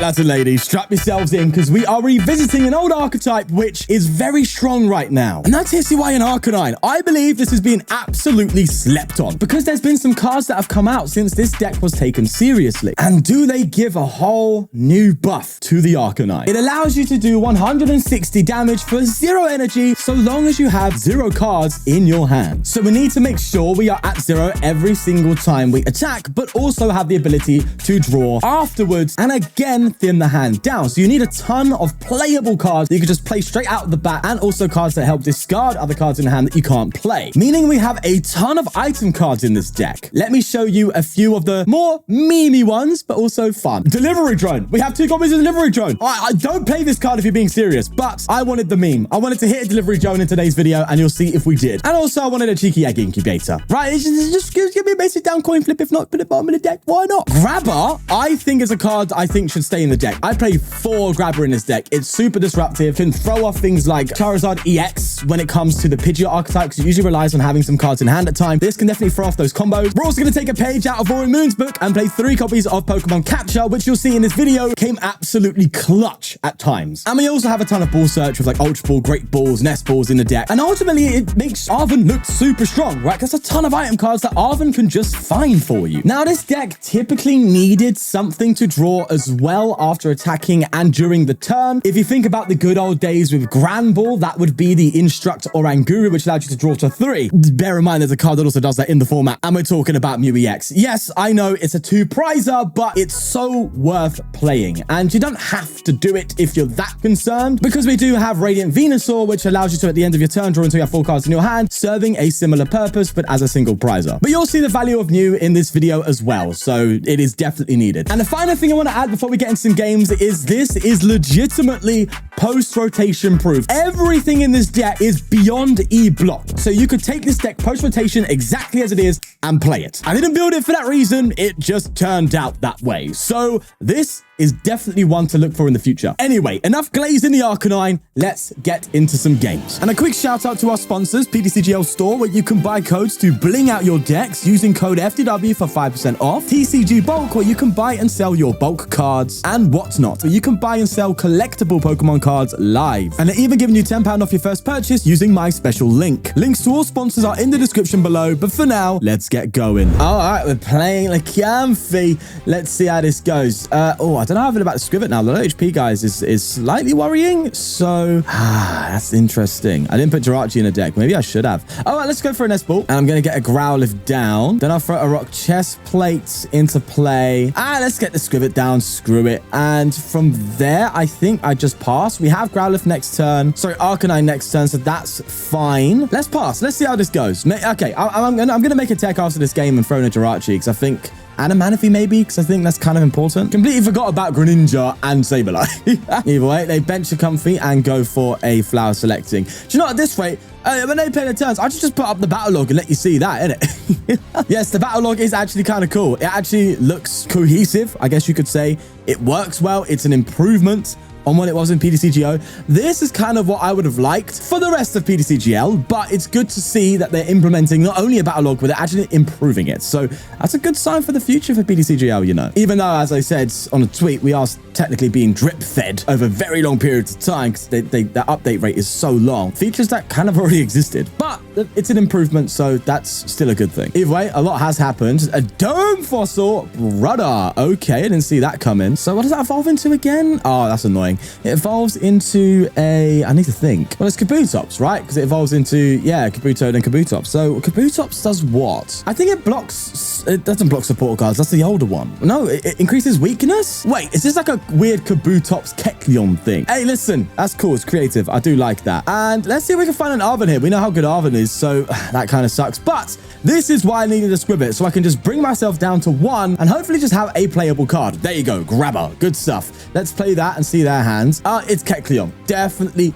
right, lads and ladies, strap yourselves in because we are revisiting an old archetype which is very strong right now. And that's Hisuian Arcanine. I believe this has been absolutely slept on because there's been some cards that have come out since this deck was taken seriously. And do they give a whole new buff to the Arcanine? It allows you to do 160 damage for 0 energy so long as you have 0 cards in your hand. So we need to make sure we are at 0 every single time we attack, but also have the ability to draw afterwards and again thin the hand down. So you need a ton of playable cards that you can just play straight out of the bat, and also cards that help discard other cards in the hand that you can't play. Meaning we have a ton of item cards in this deck. Let me show you a few of the more memey ones, but also fun. Delivery Drone. We have 2 copies of Delivery Drone. I don't play this card if you're being serious, but I wanted the meme. I wanted to hit a Delivery Drone in today's video, and you'll see if we did. And also I wanted a cheeky Egg Incubator. Right, just give me a basic down coin flip. If not, put it bottom of the deck. Why not? Grabber, I think, is a card I think should stay in the deck. I play 4 Grabber in this deck. It's super disruptive, can throw off things like Charizard EX when it comes to the PGO archetype, because it usually relies on having some cards in hand at time. This can definitely throw off those combos. We're also going to take a page out of Roaring Moon's book and play 3 copies of Pokemon Catcher, which you'll see in this video came absolutely clutch at times. And we also have a ton of ball search with like Ultra Ball, Great Balls, Nest Balls in the deck. And ultimately, it makes Arven look super strong, right? There's a ton of item cards that Arven can just find for you. Now, this deck typically needed something to draw as well after attacking and during the turn. If you think about the good old days with Grand Ball, that would be the Instruct or Anguru, which allowed you to draw to 3. Bear in mind, there's a card that also does that in the format, and we're talking about Mew EX. Yes, I know it's a 2-prizer, but it's so worth playing, and you don't have to do it if you're that concerned, because we do have Radiant Venusaur, which allows you to, at the end of your turn, draw until you have 4 cards in your hand, serving a similar purpose, but as a single prizer. But you'll see the value of Mew in this video as well, so it is definitely needed. And the final thing I want to add before we get into some games is this is legitimately post-rotation proof. Everything in this deck is beyond E-block, so you could take this deck post-rotation exactly as it is and play it. I didn't build it for that reason, it just turned out that way. So this is definitely one to look for in the future. Anyway, enough glaze in the Arcanine. Let's get into some games. And a quick shout out to our sponsors, PTCGL Store, where you can buy codes to bling out your decks using code FTW for 5% off. TCG Bulk, where you can buy and sell your bulk cards and whatnot, where you can buy and sell collectible Pokemon cards live. And they're even giving you £10 off your first purchase using my special link. Links to all sponsors are in the description below, but for now, let's get going. All right, we're playing the Camphy. Let's see how this goes. I don't know how I feel about the Skwovet now. The low HP, guys, is slightly worrying. So, that's interesting. I didn't put Jirachi in a deck. Maybe I should have. All right, let's go for a Nest Ball. And I'm going to get a Growlithe down. Then I'll throw a Rock Chestplate into play. Let's get the Skwovet down. Screw it. And from there, I think I just pass. We have Growlithe next turn. Sorry, Arcanine next turn. So that's fine. Let's pass. Let's see how this goes. Okay, I'm going to make a tech after this game and throw in a Jirachi because I think... and a Manaphy maybe, because I think that's kind of important. Completely forgot about Greninja and Sableye. Either way, they bench a Comfy and go for a Flower Selecting. Do you know what, at this rate, when they play their turns, I should just put up the battle log and let you see that, innit? Yes, the battle log is actually kind of cool. It actually looks cohesive, I guess you could say. It works well. It's an improvement on what it was in PTCGO. This is kind of what I would have liked for the rest of PTCGL, but it's good to see that they're implementing not only a battle log, but they're actually improving it. So that's a good sign for the future for PTCGL, you know. Even though, as I said on a tweet, we are technically being drip fed over very long periods of time because the update rate is so long. Features that kind of already existed, but it's an improvement, so that's still a good thing. Either way, a lot has happened. A Dome Fossil, brother. Okay, I didn't see that coming. So what does that evolve into again? Oh, that's annoying. It evolves into a... I need to think. Well, it's Kabutops, right? Because it evolves into, yeah, Kabuto and Kabutops. So Kabutops does what? I think it blocks... It doesn't block support cards. That's the older one. No, it increases weakness? Wait, is this like a weird Kabutops Kecleon thing? Hey, listen. That's cool. It's creative. I do like that. And let's see if we can find an Arven here. We know how good Arven is, so that kind of sucks. But this is why I needed a Skwovet, so I can just bring myself down to 1 and hopefully just have a playable card. There you go. Grabber. Good stuff. Let's play that and see their hands. It's Kecleon. Definitely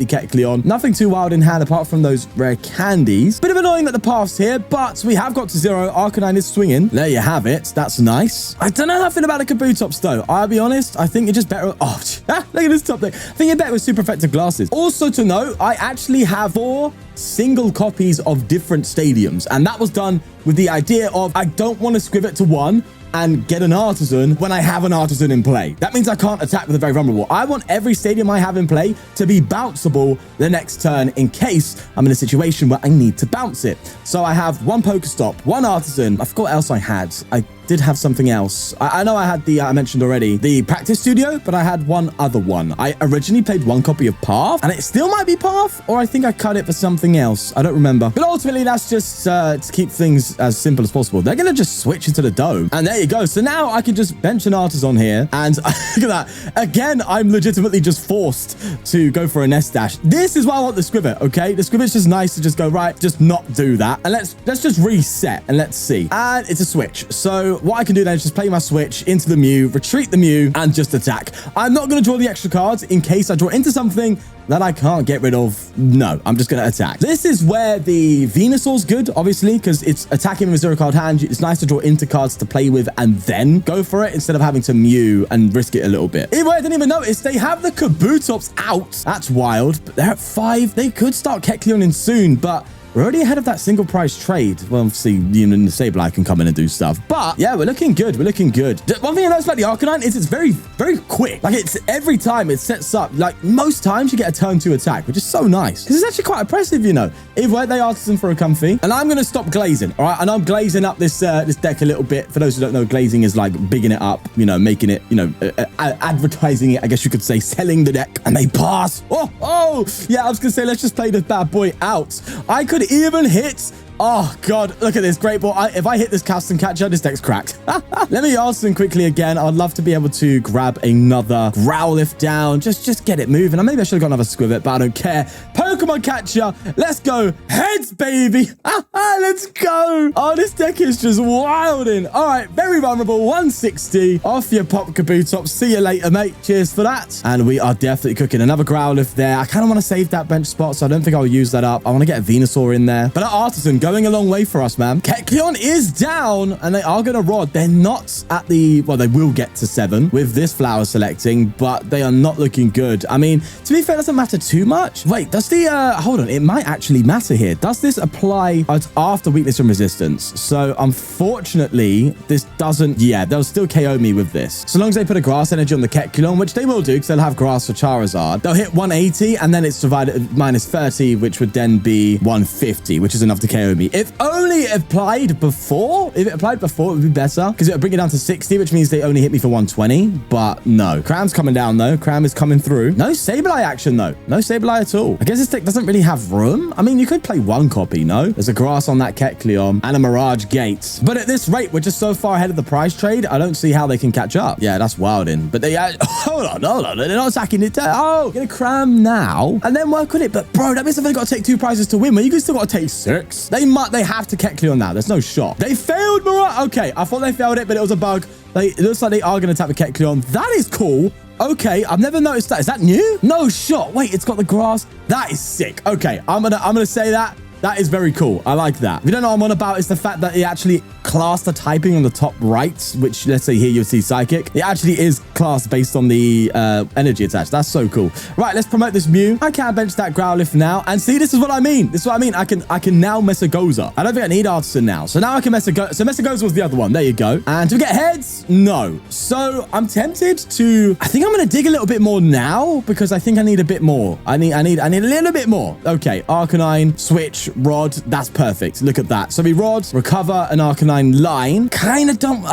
Kecleon. Nothing too wild in hand apart from those rare candies. Bit of annoying that the path's here, but we have got to 0. Arcanine is swinging. There you have it. That's nice. I don't know how I feel about the Kabutops, though. I'll be honest. I think you're just better... Oh, look at this top thing. I think you're better with super effective glasses. Also to note, I actually have 4 single copies of different stadiums, and that was done with the idea of I don't want to Skwovet to 1 and get an Artazon when I have an Artazon in play. That means I can't attack with a very vulnerable. I want every stadium I have in play to be bounceable the next turn in case I'm in a situation where I need to bounce it. So I have one PokéStop, one Artazon. I forgot what else I had. I did have something else. I know I had the, I mentioned already, the practice studio, but I had one other one. I originally played one copy of Path, and it still might be Path, or I think I cut it for something else. I don't remember. But ultimately, that's just to keep things as simple as possible. They're going to just switch into the dome. And there you go. So now I can just bench an Artazon here. And look at that. Again, I'm legitimately just forced to go for a Nest Dash. This is why I want the Skwovet, okay? The Skwovet's just nice to just go, right, just not do that. And let's just reset and let's see. And it's a switch. So what I can do then is just play my switch into the Mew, retreat the Mew, and just attack. I'm not going to draw the extra cards in case I draw into something that I can't get rid of. No, I'm just going to attack. This is where the Venusaur's good, obviously, because it's attacking with a 0-card hand. It's nice to draw into cards to play with and then go for it instead of having to Mew and risk it a little bit. Either way, I didn't even notice they have the Kabutops out. That's wild, but they're at 5. They could start Kecleoning soon, but we're already ahead of that single price trade. Well, obviously, even the Sableye can come in and do stuff. But yeah, we're looking good. We're looking good. One thing I noticed about the Arcanine is it's very, very quick. Like, it's every time it sets up, like most times you get a turn 2 attack, which is so nice. Because it's actually quite impressive, you know. Either way, they asked them for a comfy. And I'm going to stop glazing, all right? And I'm glazing up this this deck a little bit. For those who don't know, glazing is like bigging it up, you know, making it, you know, advertising it, I guess you could say, selling the deck. And they pass. Oh, yeah, I was going to say, let's just play this bad boy out. I could even hit. Oh, God. Look at this. Great ball. If I hit this custom catcher, this deck's cracked. Let me ask them quickly again. I'd love to be able to grab another Growlithe down. Just get it moving. And maybe I should have got another Skwovet, but I don't care. Pokemon Catcher. Let's go. Heads, baby. Let's go. Oh, this deck is just wilding. All right. Very vulnerable. 160. Off your pop Kabutops. See you later, mate. Cheers for that. And we are definitely cooking. Another Growlithe there. I kind of want to save that bench spot, so I don't think I'll use that up. I want to get a Venusaur in there. But Artazon going a long way for us, man. Kecleon is down, and they are going to rod. They're not at the... Well, they will get to 7 with this flower selecting, but they are not looking good. I mean, to be fair, it doesn't matter too much. Wait, does the... hold on. It might actually matter here. Does this apply after weakness and resistance? So, unfortunately, this doesn't... Yeah, they'll still KO me with this. So long as they put a grass energy on the Kecleon, which they will do, because they'll have grass for Charizard. They'll hit 180, and then it's divided minus 30, which would then be 150, which is enough to KO me. If only it applied before. If it applied before, it would be better, because it would bring it down to 60, which means they only hit me for 120. But no. Cram's coming down, though. Cram is coming through. No Sableye action, though. No Sableye at all. I guess this deck doesn't really have room. I mean, you could play one copy, no? There's a grass on that Kecleon and a Mirage Gate. But at this rate, we're just so far ahead of the price trade, I don't see how they can catch up. Yeah, that's wilding. But they... hold on. They're not attacking it. Oh, get a Cram now and then work on it. But, bro, that means they've got to take 2 prizes to win, but you can still got to take 6. They have to Kecleon now. There's no shot. They failed Mirage. Okay, I thought they failed it, but it was a bug. It looks like they are going to attack the Kecleon. That is cool. Okay, I've never noticed that. Is that new? No shot. Wait, it's got the grass. That is sick. Okay, I'm gonna say that. That is very cool. I like that. If you don't know what I'm on about, it's the fact that it actually classed the typing on the top right, which, let's say here you'll see Psychic. It actually is classed based on the energy attached. That's so cool. Right, let's promote this Mew. I can bench that Growlithe now. And see, this is what I mean. This is what I mean. I can now Mesagoza. I don't think I need Artazon now. So now I can Mesagoza. So Mesagoza was the other one. There you go. And do we get heads? No. So I'm tempted to... I think I'm going to dig a little bit more now, because I think I need a bit more. I need a little bit more. Okay, Arcanine, Switch, Rod. That's perfect. Look at that. So we Rod, recover an Arcanine line. Kind of don't...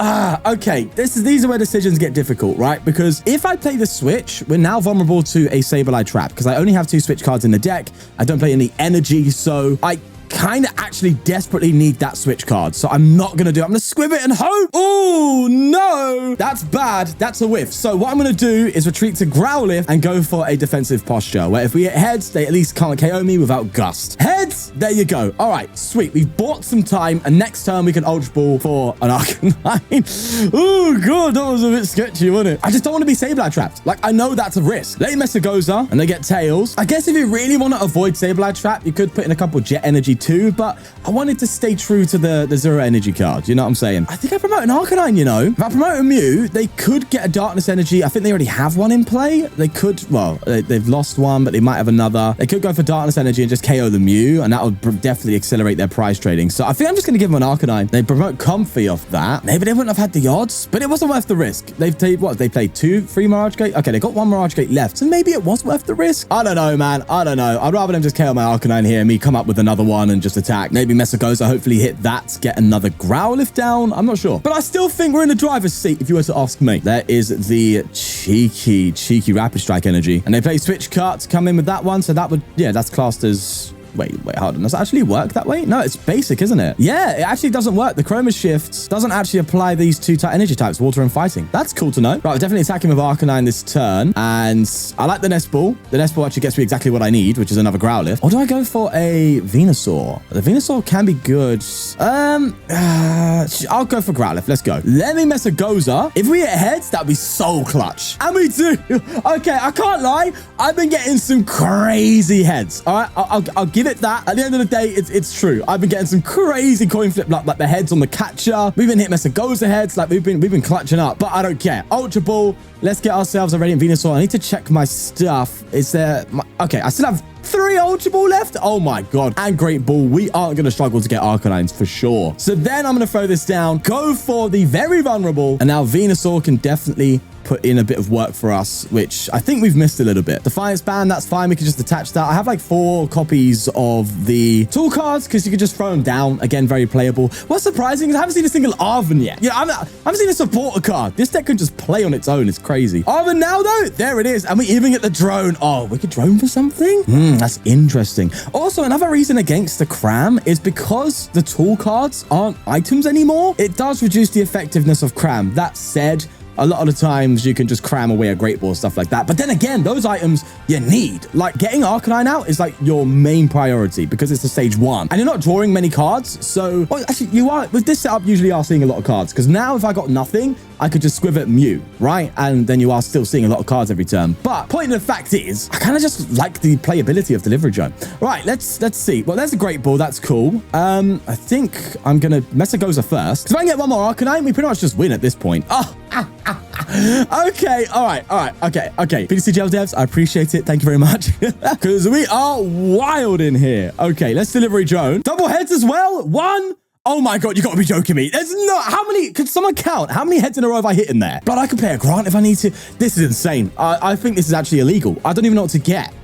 okay. These are where decisions get difficult, right? Because if I play the Switch, we're now vulnerable to a Sableye trap, because I only have 2 Switch cards in the deck. I don't play any energy, so I kind of actually desperately need that Switch card. So I'm not going to do it. I'm going to squib it and hope. Oh, no. That's bad. That's a whiff. So what I'm going to do is retreat to Growlithe and go for a defensive posture, where if we hit heads, they at least can't KO me without Gust. Heads. There you go. All right. Sweet. We've bought some time, and next turn we can Ultra Ball for an Arcanine. Oh, God. That was a bit sketchy, wasn't it? I just don't want to be Sableye trapped. Like, I know that's a risk. Let Mesagoza, and they get Tails. I guess if you really want to avoid Sableye trap, you could put in a couple Jet Energy energy too, but I wanted to stay true to the zero energy card. You know what I'm saying? I think I promote an Arcanine, you know. If I promote a Mew, they could get a darkness energy. I think they already have one in play. They could, well, they've lost one, but they might have another. They could go for darkness energy and just KO the Mew, and that would definitely accelerate their prize trading. So I think I'm just going to give them an Arcanine. They promote Comfy off that. Maybe they wouldn't have had the odds, but it wasn't worth the risk. They've played, what? They played 3 Mirage Gate? Okay, they got 1 Mirage Gate left, so maybe it was worth the risk. I don't know, man. I don't know. I'd rather them just KO my Arcanine here, me come up with another one and just attack. Maybe Mesagoza hopefully hit that, get another Growlithe down. I'm not sure. But I still think we're in the driver's seat, if you were to ask me. There is the cheeky Rapid Strike energy. And they play Switch Cut to come in with that one, so that would, yeah, that's classed as... Wait, hold on. Does it actually work that way? No, it's basic, isn't it? Yeah, it actually doesn't work. The Chroma Shift doesn't actually apply these 2 energy types, water and fighting. That's cool to know. Right, we're definitely attacking with Arcanine this turn. And I like the Nest Ball. The Nest Ball actually gets me exactly what I need, which is another Growlithe. Or do I go for a Venusaur? The Venusaur can be good. I'll go for Growlithe. Let's go. Let me Mesagoza. If we hit heads, that'd be so clutch. And we do. Okay, I can't lie. I've been getting some crazy heads. All right, I'll give it that. At the end of the day, it's true. I've been getting some crazy coin flip, like the heads on the catcher. We've been hitting Mesagoza heads, like we've been clutching up, but I don't care. Ultra Ball. Let's get ourselves a Radiant Venusaur. I need to check my stuff. Is there... Okay, I still have 3 Ultra Ball left. Oh my god. And Great Ball. We aren't going to struggle to get Arcanines for sure. So then I'm going to throw this down, go for the very vulnerable, and now Venusaur can definitely put in a bit of work for us, which I think we've missed a little bit. Defiance Band, that's fine. We can just attach that. I have like 4 copies of the tool cards because you can just throw them down. Again, very playable. What's surprising is I haven't seen a single Arven yet. Yeah, I haven't seen a supporter card. This deck can just play on its own. It's crazy. Arven now, though, there it is. And we even get the drone. Oh, we could drone for something? That's interesting. Also, another reason against the Cram is because the tool cards aren't items anymore. It does reduce the effectiveness of Cram. That said, a lot of the times you can just cram away a Great Ball, stuff like that. But then again, those items you need. Like getting Arcanine out is like your main priority because it's a stage 1. And you're not drawing many cards. So, well, actually, you are, with this setup, usually are seeing a lot of cards. Because now if I got nothing, I could just Skwovet Mew, right? And then you are still seeing a lot of cards every turn. But point of the fact is, I kind of just like the playability of Delivery Drone. Right, let's see. Well, there's a Great Ball. That's cool. I think I'm going to Mesagoza first. Because if I can get one more Arcanine, we pretty much just win at this point. Okay, all right, okay. ptcgl devs, I appreciate it. Thank you very much. Because we are wild in here. Okay, let's Delivery Drone. Double heads as well. 1. Oh my god, you gotta be joking me. There's no... How many... Could someone count? How many heads in a row have I hit in there? But I could play a Grant if I need to. This is insane. I think this is actually illegal. I don't even know what to get.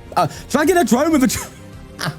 Should I get a drone with a drone?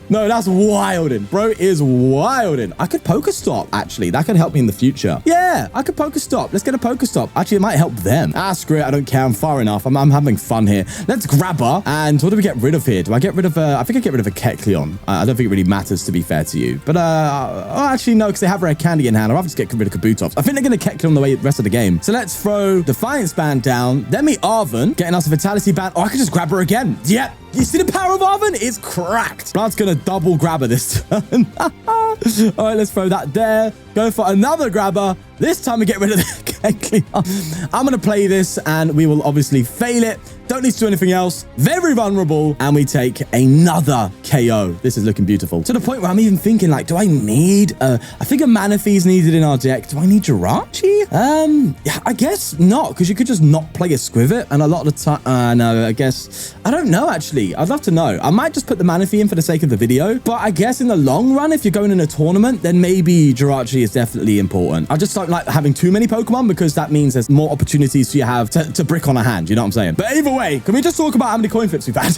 No, that's wildin'. Bro is wildin'. I could PokéStop, actually. That could help me in the future. Yeah, I could PokéStop. Let's get a PokéStop. Actually, it might help them. Screw it. I don't care. I'm far enough. I'm having fun here. Let's Grabber. And what do we get rid of here? Do I get rid of I think I get rid of a Kecleon. I don't think it really matters, to be fair to you. But, actually, no, because they have Rare Candy in hand. I'll have to get rid of Kabutops. I think they're going to Kecleon the rest of the game. So let's throw Defiance Band down. Then me Arven, getting us a Vitality Band. Oh, I could just Grabber again. Yep. You see the power of Arven? It's cracked. Blood's going to double Grabber this turn. All right, let's throw that there. Go for another Grabber. This time we get rid of the Kecleon. I'm going to play this and we will obviously fail it. Don't need to do anything else. Very vulnerable. And we take another KO. This is looking beautiful. To the point where I'm even thinking, like, do I need... I think a Manaphy is needed in our deck. Do I need Jirachi? Yeah, I guess not, because you could just not play a Skwovet. And a lot of the time... no, I guess... I don't know, actually. I'd love to know. I might just put the Manaphy in for the sake of the video. But I guess in the long run, if you're going in a tournament, then maybe Jirachi is definitely important. I just don't like having too many Pokemon because that means there's more opportunities you have to brick on a hand. You know what I'm saying? But either way, can we just talk about how many coin flips we've had?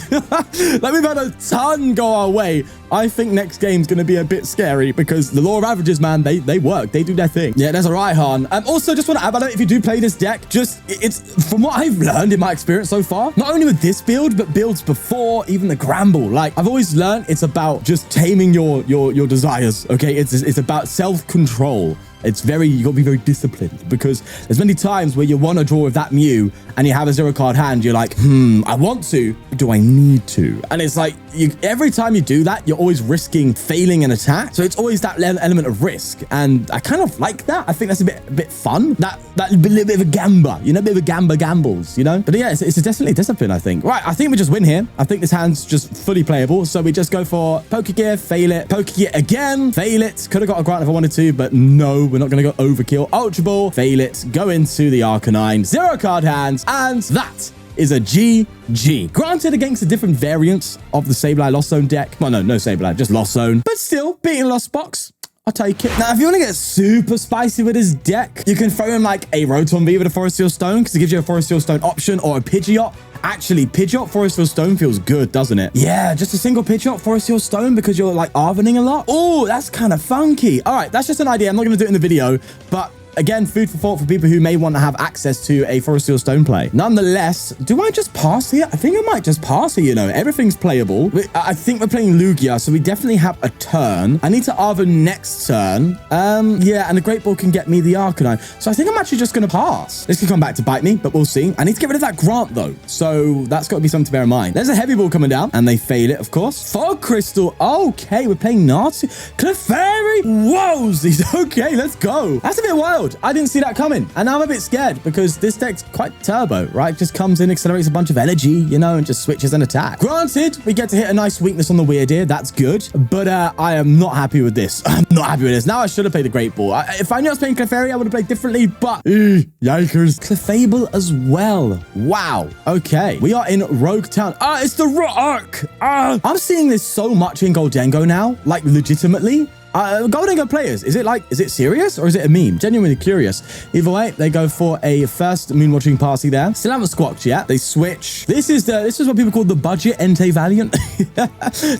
Like, we've had a ton go our way. I think next game's going to be a bit scary because the law of averages, man, they work. They do their thing. Yeah, there's a Raihan. Also, just want to add about it, if you do play this deck, it's from what I've learned in my experience so far, not only with this build, but builds before, even the Gramble. Like, I've always learned it's about just taming your desires, okay? It's about self-control. you got to be very disciplined, because there's many times where you want to draw with that Mew and you have a 0-card hand. You're like, I want to, but do I need to? And it's like, every time you do that, you're always risking failing an attack. So it's always that element of risk. And I kind of like that. I think that's a bit fun. That little bit of a gamba, you know, a bit of a gamba gambles, you know? But yeah, it's definitely discipline, I think. Right, I think we just win here. I think this hand's just fully playable. So we just go for Pokégear, fail it. Pokégear again, fail it. Could have got a Grant if I wanted to, but no, we're not going to go overkill. Ultra Ball, fail it. Go into the Arcanine. 0-card hands. And that is a GG. Granted, against a different variant of the Sableye Lost Zone deck. Well, no Sableye, just Lost Zone. But still, beating Lost Box, I'll take it. Now, if you want to get super spicy with his deck, you can throw in like a Rotom V with a Forest Seal Stone, because it gives you a Forest Seal Stone option, or a Pidgeot. Actually, Pidgeot Forest Seal Stone feels good, doesn't it? Yeah, just a single Pidgeot Forest Seal Stone, because you're like Arvening a lot. Oh, that's kind of funky. All right, that's just an idea. I'm not going to do it in the video, but again, food for thought for people who may want to have access to a Forest Seal Stone play. Nonetheless, do I just pass here? I think I might just pass here, you know. Everything's playable. I think we're playing Lugia, so we definitely have a turn. I need to Arven next turn. Yeah, and the Great Ball can get me the Arcanine. So I think I'm actually just going to pass. This could come back to bite me, but we'll see. I need to get rid of that Grant, though. So that's got to be something to bear in mind. There's a Heavy Ball coming down, and they fail it, of course. Fog Crystal. Okay, we're playing Nazi. Clefairy. Wowzies. Okay, let's go. That's a bit wild. I didn't see that coming, and now I'm a bit scared, because this deck's quite turbo, right? Just comes in, accelerates a bunch of energy, you know, and just switches an attack. Granted, we get to hit a nice weakness on the Weirdeer. That's good, but I am not happy with this. I'm not happy with this. Now I should have played the Great Ball. If I knew I was playing Clefairy, I would have played differently, but yikers. Clefable as well. Wow. Okay, we are in Rogue Town. It's the Rock. I'm seeing this so much in Goldengo now, like legitimately. Goldengo players, is it serious, or is it a meme? Genuinely curious. Either way, they go for a first Moonwatching party there. Still haven't squawked yet. They switch. This is what people call the budget Entei Valiant.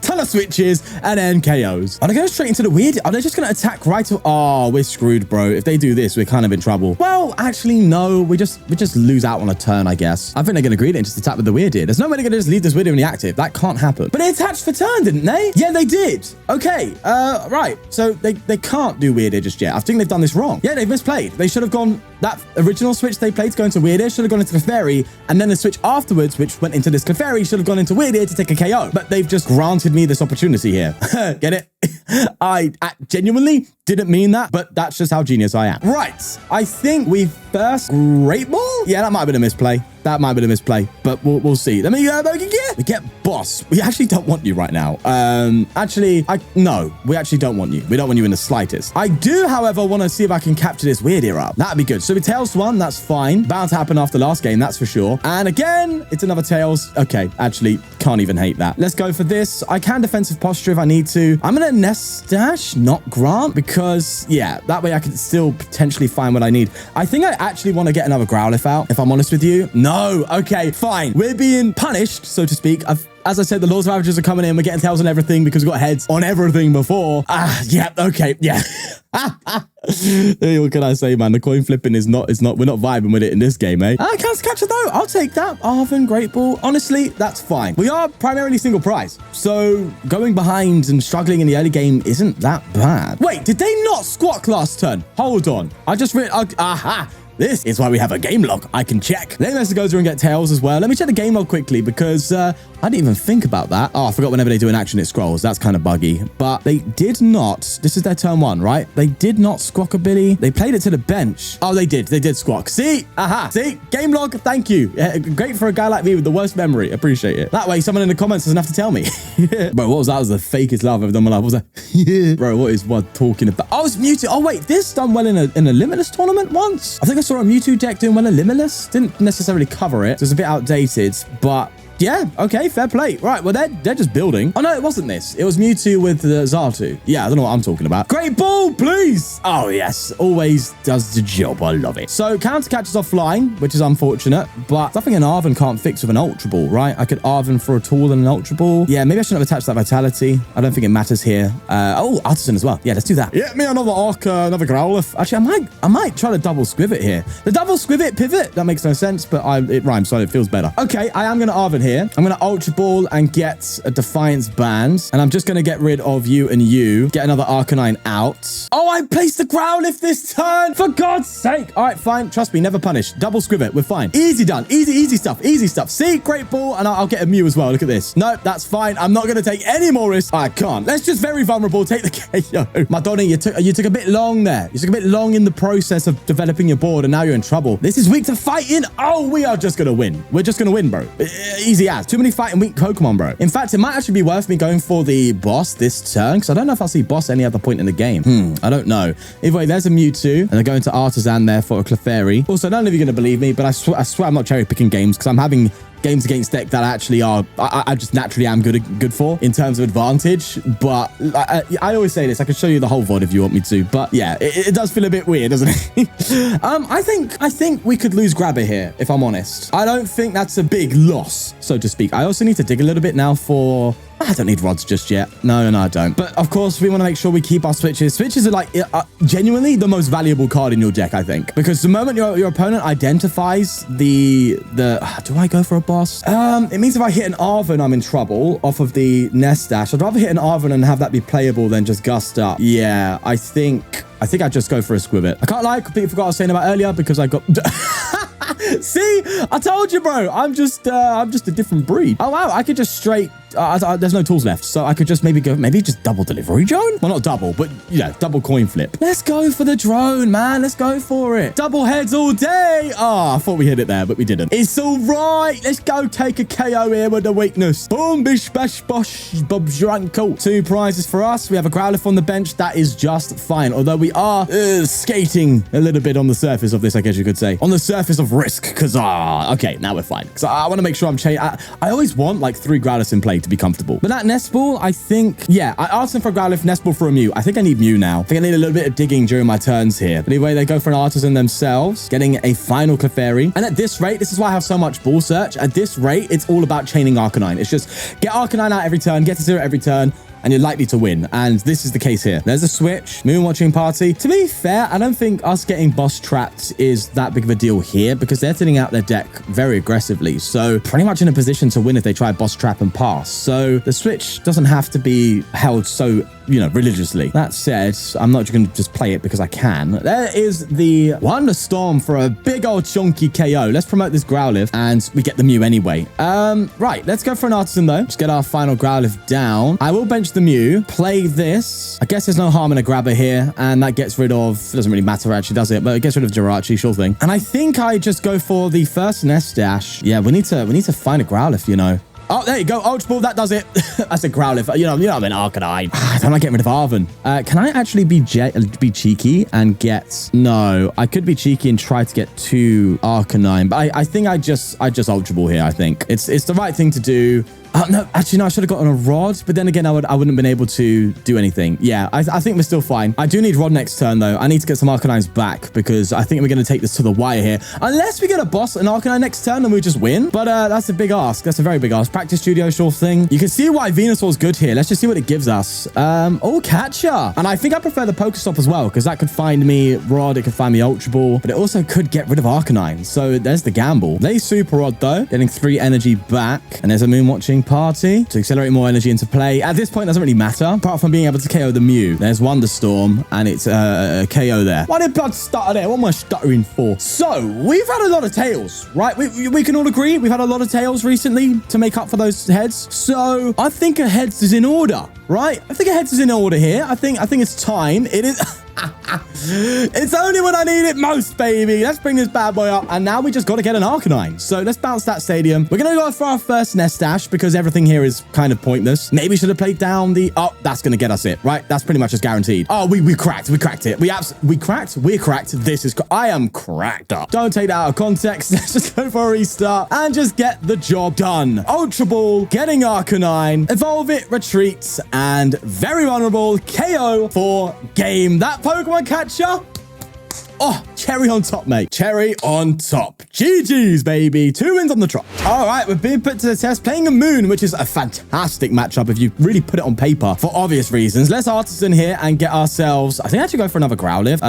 Ton of switches and then KOs. Are they going straight into the weird? Are they just going to attack right to... Oh, we're screwed, bro. If they do this, we're kind of in trouble. Well, actually, no. We just lose out on a turn, I guess. I think they're going to greed it and just attack with the Weirdeer. There's no way they're going to just leave this Weirdeer in the active. That can't happen. But they attached for turn, didn't they? Yeah, they did. Okay. Right. So they can't do Weirdeer just yet. I think they've done this wrong. Yeah, they've misplayed. They should have gone... That original switch they played to go into Weirdeer should have gone into Clefairy, and then the switch afterwards, which went into this Clefairy, should have gone into Weirdeer to take a KO. But they've just granted me this opportunity here. Get it? I genuinely didn't mean that, but that's just how genius I am. Right. I think we first Great Ball? Yeah, that might have been a misplay. That might have been a misplay, but we'll see. Let me we get Boss. We actually don't want you right now. No, we actually don't want you. We don't want you in the slightest. I do, however, want to see if I can capture this Weirdeer up. That'd be good. So we Tails one, that's fine. Bound to happen after last game, that's for sure. And again, it's another Tails. Okay, actually, can't even hate that. Let's go for this. I can defensive posture if I need to. I'm gonna Nest Stash, not Grant, because yeah, that way I can still potentially find what I need. I think I actually want to get another Growlithe out, if I'm honest with you. No, okay, fine. We're being punished, so to speak. As I said, the laws of averages are coming in. We're getting tails on everything because we got heads on everything before. Yeah, okay, yeah. Hey, what can I say, man? The coin flipping we're not vibing with it in this game, eh? Can't catch it though. I'll take that. Arven, Great Ball. Honestly, that's fine. We are primarily single prize, so going behind and struggling in the early game isn't that bad. Wait, did they not squawk last turn? Hold on. I just read. Aha. This is why we have a game log. I can check. Let me go through and get tails as well. Let me check the game log quickly because I didn't even think about that. Oh, I forgot whenever they do an action, it scrolls. That's kind of buggy. But they did not. This is their turn one, right? They did not squawk ability. They played it to the bench. Oh, they did. They did squawk. See? Aha. See? Game log. Thank you. Great for a guy like me with the worst memory. Appreciate it. That way, someone in the comments doesn't have to tell me. Bro, what was that? That was the fakest laugh I've ever done in my life. What was that? Bro, what is one talking about? Oh, it's Mewtwo. Oh, wait. This done well in a Limitless tournament once. I think I saw a Mewtwo deck doing well in Limitless. Didn't necessarily cover it. So it's a bit outdated, but yeah, okay, fair play. Right, well, they're just building. Oh, no, it wasn't this. It was Mewtwo with Zartu. Yeah, I don't know what I'm talking about. Great Ball, please. Oh, yes. Always does the job. I love it. So, counter catches offline, which is unfortunate, but something an Arven can't fix with an Ultra Ball, right? I could Arven for a tool and an Ultra Ball. Yeah, maybe I shouldn't have attached that Vitality. I don't think it matters here. Oh, Artazon as well. Yeah, let's do that. Yeah, me another another Growlithe. Actually, I might try to double Skwovet here. The double Skwovet pivot, that makes no sense, but it rhymes, so it feels better. Okay, I am going to Arven here. I'm going to Ultra Ball and get a Defiance Band. And I'm just going to get rid of you and you. Get another Arcanine out. Oh, I placed the Growlithe this turn. For God's sake. All right, fine. Trust me, never punish. Double Skwovet. We're fine. Easy done. Easy stuff. Easy stuff. See? Great ball. And I'll get a Mew as well. Look at this. No, that's fine. I'm not going to take any more risks. I can't. Let's just very vulnerable. Take the KO. Madonna, you took a bit long there. You took a bit long in the process of developing your board, and now you're in trouble. This is weak to fighting. Oh, we are just going to win. We're just going to win, bro. Easy as. Too many fighting weak Pokemon, bro. In fact, it might actually be worth me going for the boss this turn, because I don't know if I'll see boss any other point in the game. I don't know. Either way, there's a Mewtwo, and they're going to Artazan there for a Clefairy. Also, I don't know if you're going to believe me, but I swear I'm not cherry picking games, because I'm having games against deck that actually are I just naturally am good for in terms of advantage. But I always say this, I could show you the whole VOD if you want me to, but yeah, it does feel a bit weird, doesn't it? I think we could lose Grabber here, if I'm honest. I don't think that's a big loss, so to speak. I also need to dig a little bit now for... I don't need rods just yet. No, I don't. But of course, we want to make sure we keep our switches. Switches are like genuinely the most valuable card in your deck, I think, because the moment your opponent identifies the do I go for a boss? It means if I hit an Arven, I'm in trouble off of the Nest Dash. I'd rather hit an Arven and have that be playable than just Gust Up. Yeah, I think I'd just go for a Skwovet. I can't lie, completely forgot what I was saying about earlier because I got... See, I told you, bro. I'm just a different breed. Oh wow, I could just straight. There's no tools left, so I could just maybe just double delivery drone. Well, not double, but yeah, double coin flip. Let's go for the drone, man. Let's go for it. Double heads all day. Oh, I thought we hit it there, but we didn't. It's all right. Let's go take a KO here with the weakness. Boom, bish, bash, bosh, bob's your uncle. 2 prizes for us. We have a Growlithe on the bench. That is just fine. Although we are skating a little bit on the surface of this, I guess you could say. On the surface of risk, because okay, now we're fine. Because I want to make sure I'm changing. I always want like 3 Growlithes in play to be comfortable. But that Nest Ball, I think, yeah, I asked him for a Growlithe, Nest Ball for a Mew. I think I need Mew now. I think I need a little bit of digging during my turns here. But anyway, they go for an Artazan themselves, getting a final Clefairy. And at this rate, this is why I have so much ball search. At this rate, it's all about chaining Arcanine. It's just get Arcanine out every turn, get to 0 every turn, and you're likely to win. And this is the case here. There's a switch. Moon watching party. To be fair, I don't think us getting boss trapped is that big of a deal here because they're thinning out their deck very aggressively. So pretty much in a position to win if they try boss trap and pass. So the switch doesn't have to be held so, religiously. That said, I'm not going to just play it because I can. There is the Wonder Storm for a big old chunky KO. Let's promote this Growlithe and we get the Mew anyway. Right, let's go for an Artazan though. Just get our final Growlithe down. I will bench the Mew, play this. I guess there's no harm in a Grabber here, and that gets rid of, it doesn't really matter actually, does it? But it gets rid of Jirachi, sure thing. And I think I just go for the first Nest Dash. Yeah, we need to find a Growlithe, Oh, there you go. Ultra Ball, that does it. That's a Growlithe. I'm an Arcanine. I don't like getting rid of Arven. Can I actually be cheeky and get... No, I could be cheeky and try to get 2 Arcanine, but I think I just Ultra Ball here, I think. It's the right thing to do. No, actually, no, I should have gotten a Rod, but then again, I wouldn't have been able to do anything. Yeah, I think we're still fine. I do need Rod next turn, though. I need to get some Arcanines back because I think we're going to take this to the wire here. Unless we get a boss and Arcanine next turn and we just win. But that's a big ask. That's a very big ask. Practice studio, sure thing. You can see why Venusaur's good here. Let's just see what it gives us. Oh, Catcher. And I think I prefer the PokéStop as well because that could find me Rod. It could find me Ultra Ball, but it also could get rid of Arcanine. So there's the gamble. They Super Rod, though, getting 3 energy back. And there's a Moon watching party to accelerate more energy into play. At this point, it doesn't really matter, apart from being able to KO the Mew. There's Wonder Storm, and it's a KO there. Why did blood stutter there? What am I stuttering for? So, we've had a lot of tails, right? We can all agree we've had a lot of tails recently to make up for those heads. So, I think a heads is in order, right? I think a heads is in order here. I think it's time. It is... It's only when I need it most, baby. Let's bring this bad boy up. And now we just got to get an Arcanine. So let's bounce that stadium. We're going to go for our first Nest Dash because everything here is kind of pointless. Maybe should have played down the... Oh, that's going to get us it, right? That's pretty much just guaranteed. Oh, we cracked. We cracked it. We're cracked. This is... I am cracked up. Don't take that out of context. Let's just go for a restart and just get the job done. Ultra Ball, getting Arcanine, evolve it, retreats, and very vulnerable KO for game. That Pokemon Catcher Oh, cherry on top, mate. Cherry on top. GG's, baby. 2 wins on the trot. All right, we're being put to the test, playing a Moon, which is a fantastic matchup if you really put it on paper for obvious reasons. Let's Artazon here and get ourselves... I think I should go for another Growlithe.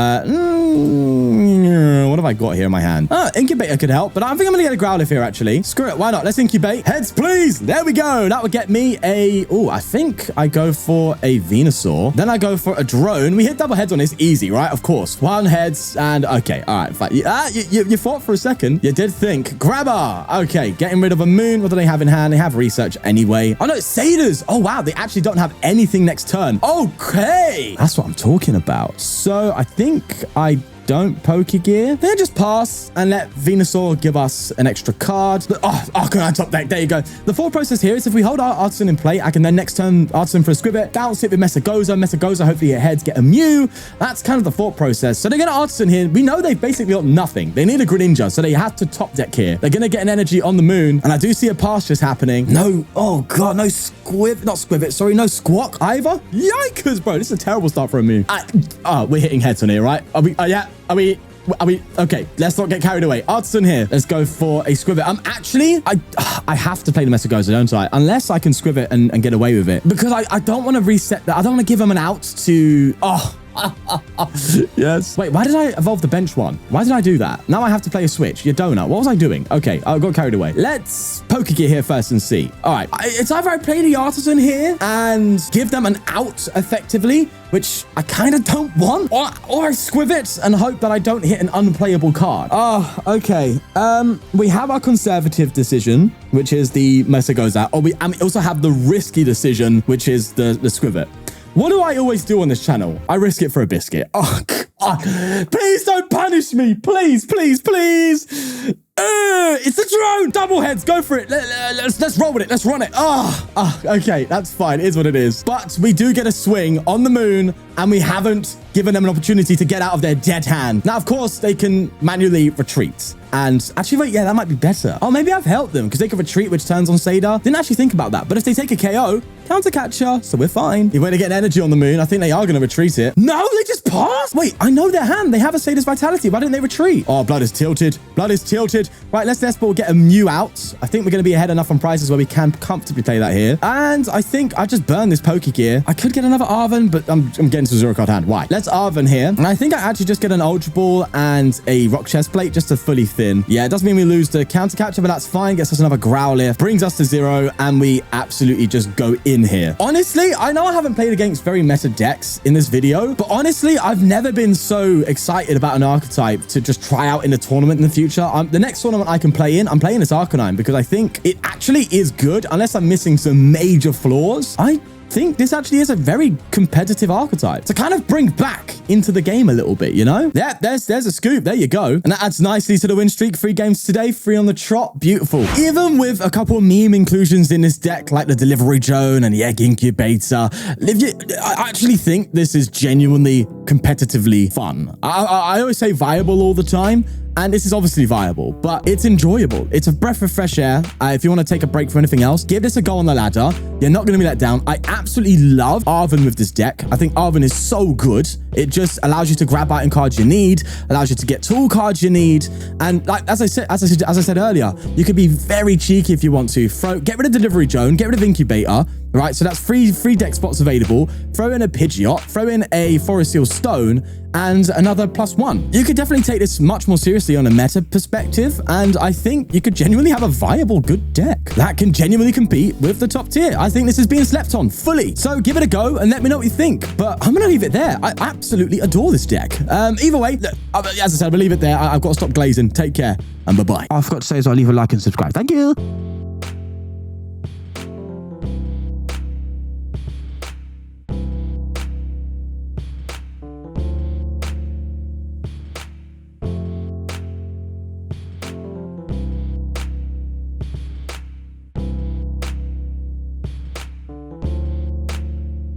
What have I got here in my hand? Incubator could help, but I think I'm going to get a Growlithe here, actually. Screw it. Why not? Let's incubate. Heads, please. There we go. That would get me a... Oh, I think I go for a Venusaur. Then I go for a drone. We hit double heads on this. Easy, right? Of course. 1 heads and... Okay. All right. Fine. You thought for a second. You did think. Grabber. Okay. Getting rid of a Moon. What do they have in hand? They have research anyway. Oh, no. Satyrs. Oh, wow. They actually don't have anything next turn. Okay. That's what I'm talking about. So I think I don't Pokégear. Then just pass and let Venusaur give us an extra card. Oh, Arcanine top deck. There you go. The thought process here is if we hold our Artazon in play, I can then next turn Artazon for a Skwovet, bounce it with Mesagoza. Mesagoza, hopefully your heads get a Mew. That's kind of the thought process. So they're going to Artazon here. We know they've basically got nothing. They need a Greninja, so they have to top deck here. They're going to get an energy on the Moon, and I do see a pass just happening. No, oh God, no not Skwovet, sorry, no Squawk either. Yikers, bro. This is a terrible start for a Moon. We're hitting heads on here, right? Yeah. Are we okay? Let's not get carried away. Artazon here. Let's go for a Skwovet. I have to play the Mesagoza, don't I? Unless I can Skwovet and get away with it, because I don't want to reset that. I don't want to give him an out to. Yes. Wait, why did I evolve the bench one? Why did I do that? Now I have to play a Switch. You donut. What was I doing? Okay, I got carried away. Let's Pokégear here first and see. All right. It's either I play the Artazon here and give them an out effectively, which I kind of don't want, or I Skwovet and hope that I don't hit an unplayable card. Oh, okay. We have our conservative decision, which is the Mesagoza. We also have the risky decision, which is the Skwovet. What do I always do on this channel? I risk it for a biscuit. Oh, please don't punish me. Please, please, please. It's a drone. Double heads. Go for it. Let's roll with it. Let's run it. Okay. That's fine. It is what it is. But we do get a swing on the Moon, and we haven't given them an opportunity to get out of their dead hand. Now, of course, they can manually retreat. And actually, wait, yeah, that might be better. Oh, maybe I've helped them because they can retreat, which turns on Sadar. Didn't actually think about that. But if they take a KO, counter catcher, so we're fine. If we're going to get energy on the Moon, I think they are going to retreat it. No, they just pass. Wait, I know their hand. They have a Sadar's Vitality. Why didn't they retreat? Oh, blood is tilted. Blood is tilted. Right, let's Nest Ball get a Mew out. I think we're going to be ahead enough on prices where we can comfortably play that here. And I think I just burned this Pokégear. I could get another Arven, but I'm getting to a 0-card hand. Why? Let's Arven here. And I think I actually just get an Ultra Ball and a Rock Chestplate just to fully thin. Yeah, it doesn't mean we lose the counter catcher, but that's fine. Gets us another Growlithe, brings us to 0, and we absolutely just go in here. Honestly, I know I haven't played against very meta decks in this video, but honestly, I've never been so excited about an archetype to just try out in a tournament in the future. The next tournament I can play in, I'm playing this Arcanine because I think it actually is good, unless I'm missing some major flaws. I think this actually is a very competitive archetype to kind of bring back into the game a little bit, you know? Yeah, there's a scoop. There you go. And that adds nicely to the win streak. 3 games today, 3 on the trot. Beautiful. Even with a couple of meme inclusions in this deck, like the Delivery Drone and the Egg Incubator, I actually think this is genuinely competitively fun. I always say viable all the time, and this is obviously viable, but it's enjoyable. It's a breath of fresh air. If you want to take a break from anything else, give this a go on the ladder. You're not going to be let down. I absolutely love Arven with this deck. I think Arven is so good. It just allows you to grab item cards you need, allows you to get tool cards you need. And like as I said earlier, you could be very cheeky if you want to. Get rid of Delivery Drone, get rid of Incubator. Right, so that's free deck spots available. Throw in a Pidgeot, throw in a Forest Seal Stone, and another +1. You could definitely take this much more seriously on a meta perspective, and I think you could genuinely have a viable good deck that can genuinely compete with the top tier. I think this is being slept on fully. So give it a go and let me know what you think. But I'm going to leave it there. I absolutely adore this deck. Either way, look, as I said, we'll leave it there. I've got to stop glazing. Take care, and bye-bye. I forgot to say as well, leave a like and subscribe. Thank you.